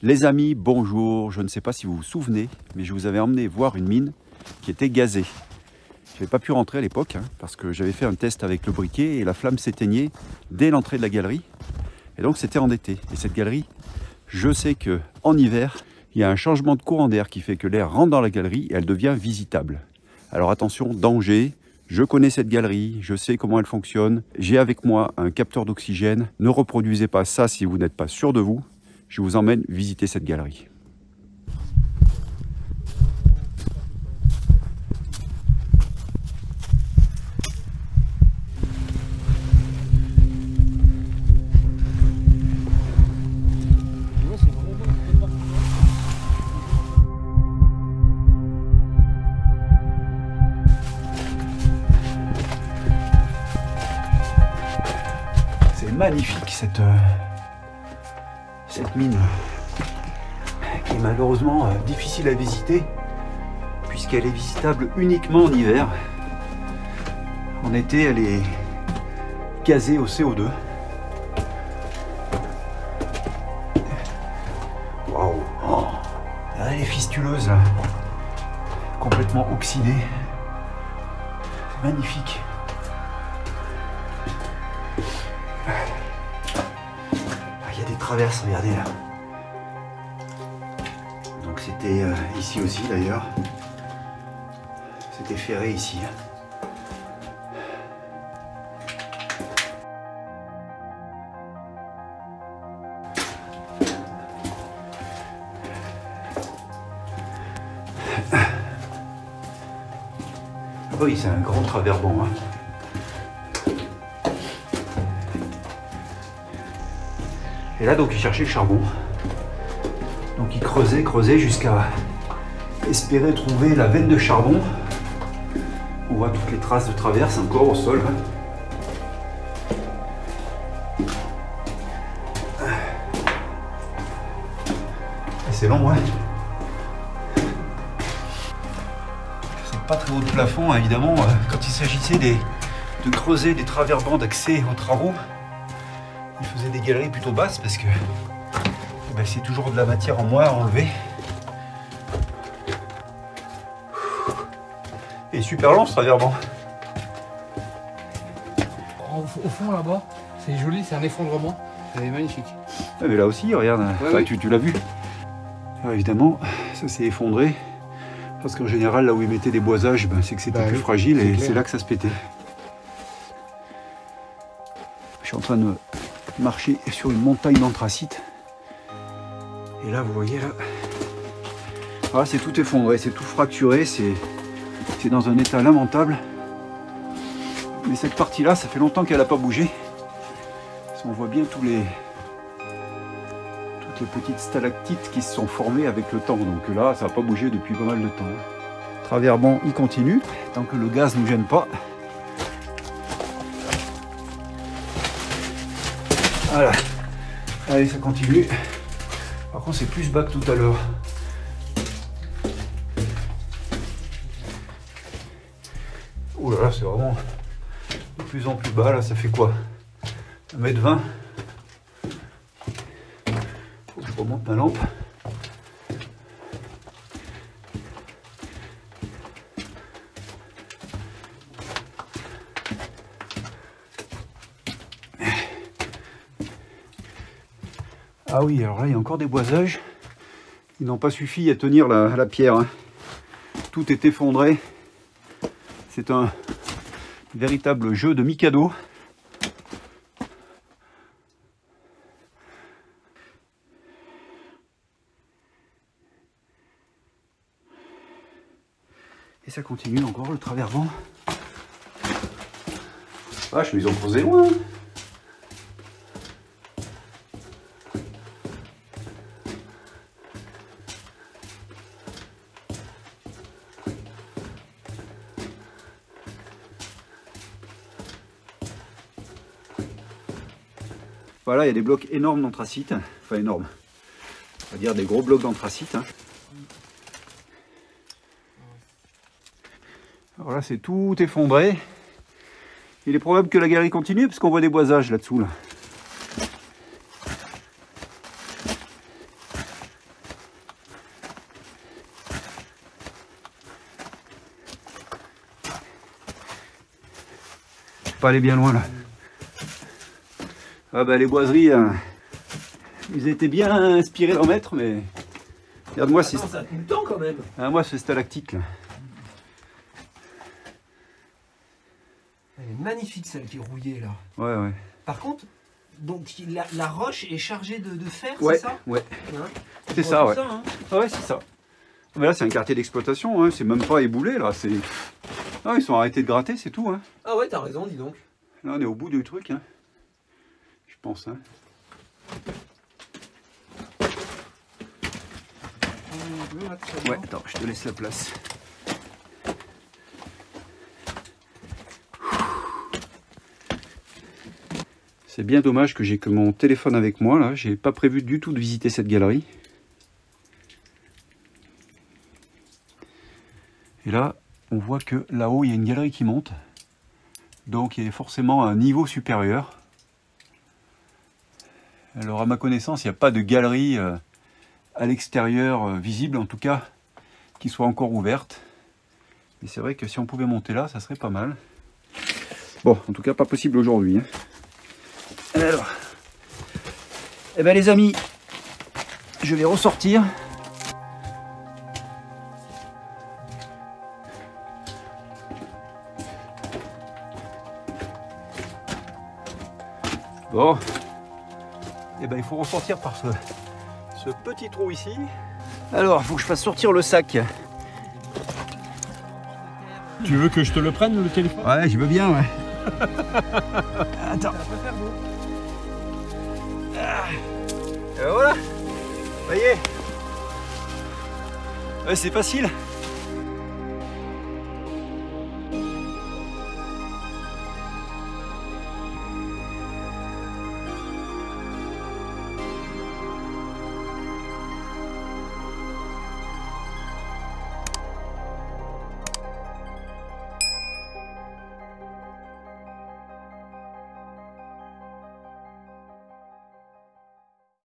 Les amis, bonjour. Je ne sais pas si vous vous souvenez, mais je vous avais emmené voir une mine qui était gazée. Je n'avais pas pu rentrer à l'époque, parce que j'avais fait un test avec le briquet et la flamme s'éteignait dès l'entrée de la galerie. Et donc c'était en été. Et cette galerie, je sais qu'en hiver, il y a un changement de courant d'air qui fait que l'air rentre dans la galerie et elle devient visitable. Alors attention, danger. Je connais cette galerie, je sais comment elle fonctionne. J'ai avec moi un capteur d'oxygène. Ne reproduisez pas ça si vous n'êtes pas sûr de vous. Je vous emmène visiter cette galerie. C'est magnifique cette mine qui est malheureusement difficile à visiter puisqu'elle est visitable uniquement en hiver. En été, elle est gazée au CO2. Waouh! Oh, elle est fistuleuse là, complètement oxydée. C'est magnifique. Il y a des traverses, regardez là. Donc c'était ici aussi d'ailleurs. C'était ferré ici. Oui, c'est un grand travers-bond. Et là, donc, il cherchait le charbon. Donc, il creusait jusqu'à espérer trouver la veine de charbon. On voit toutes les traces de traverse encore au sol. C'est long, ouais. C'est pas très haut de plafond, évidemment. Quand il s'agissait de creuser des travers-bancs d'accès aux travaux, il faisait des galeries plutôt basses parce que c'est toujours de la matière en moins à enlever. Et super long ce travers-banc. Au fond là-bas, c'est joli, c'est un effondrement. C'est magnifique. Ah, mais là aussi, regarde, ouais. Tu l'as vu. Alors, évidemment, ça s'est effondré. Parce qu'en général, là où ils mettaient des boisages, c'est que c'était plus fragile et c'est là que ça se pétait. Je suis en train de marcher sur une montagne d'anthracite. Et là, vous voyez, là, voilà, c'est tout effondré, c'est tout fracturé, c'est dans un état lamentable. Mais cette partie-là, ça fait longtemps qu'elle n'a pas bougé. On voit bien toutes les petites stalactites qui se sont formées avec le temps. Donc là, ça n'a pas bougé depuis pas mal de temps. Travers-banc, il continue, tant que le gaz ne nous gêne pas. Voilà. Allez, ça continue. Par contre, c'est plus bas que tout à l'heure. Ouh là là, c'est vraiment de plus en plus bas. Là, ça fait quoi? 1,20 m. Faut que je remonte ma lampe. Ah oui, alors là, il y a encore des boisages. Ils n'ont pas suffi à tenir la pierre. Tout est effondré. C'est un véritable jeu de Mikado. Et ça continue encore, le travers-vent. Vache, mais ils ont creusé loin. Voilà, il y a des blocs énormes d'anthracite, enfin énormes, on va dire des gros blocs d'anthracite. Alors là, c'est tout effondré. Il est probable que la galerie continue parce qu'on voit des boisages là-dessous. Là. faut pas aller bien loin là. Ah bah les boiseries, ils étaient bien inspirés d'en mettre, mais regarde-moi, c'est ça a tout le temps quand même. Ah, moi c'est stalactite là. Elle est magnifique celle qui est rouillée là. Ouais, ouais. Par contre, donc la roche est chargée de fer, Ouais, c'est ça? ouais. Hein, C'est ça, ouais. hein. Ah ouais, c'est ça. Mais là, c'est un quartier d'exploitation, hein. C'est même pas éboulé là. C'est... Ah, ils sont arrêtés de gratter, c'est tout. Hein. Ah ouais, t'as raison, dis donc. Là, on est au bout du truc, hein. Je pense. Hein. Ouais, attends, je te laisse la place. C'est bien dommage que j'ai que mon téléphone avec moi là. J'ai pas prévu du tout de visiter cette galerie. Et là, on voit que là-haut, il y a une galerie qui monte. Donc, il y a forcément un niveau supérieur. Alors, à ma connaissance, il n'y a pas de galerie à l'extérieur visible, en tout cas, qui soit encore ouverte. Mais c'est vrai que si on pouvait monter là, ça serait pas mal. Bon, en tout cas, pas possible aujourd'hui. Hein. Alors, eh ben les amis, je vais ressortir. Bon, eh ben il faut ressortir par ce petit trou ici. Alors, il faut que je fasse sortir le sac. Tu veux que je te le prenne, le téléphone? Ouais, je veux bien, ouais. Attends. Et voilà. Ça y est. Ouais, c'est facile.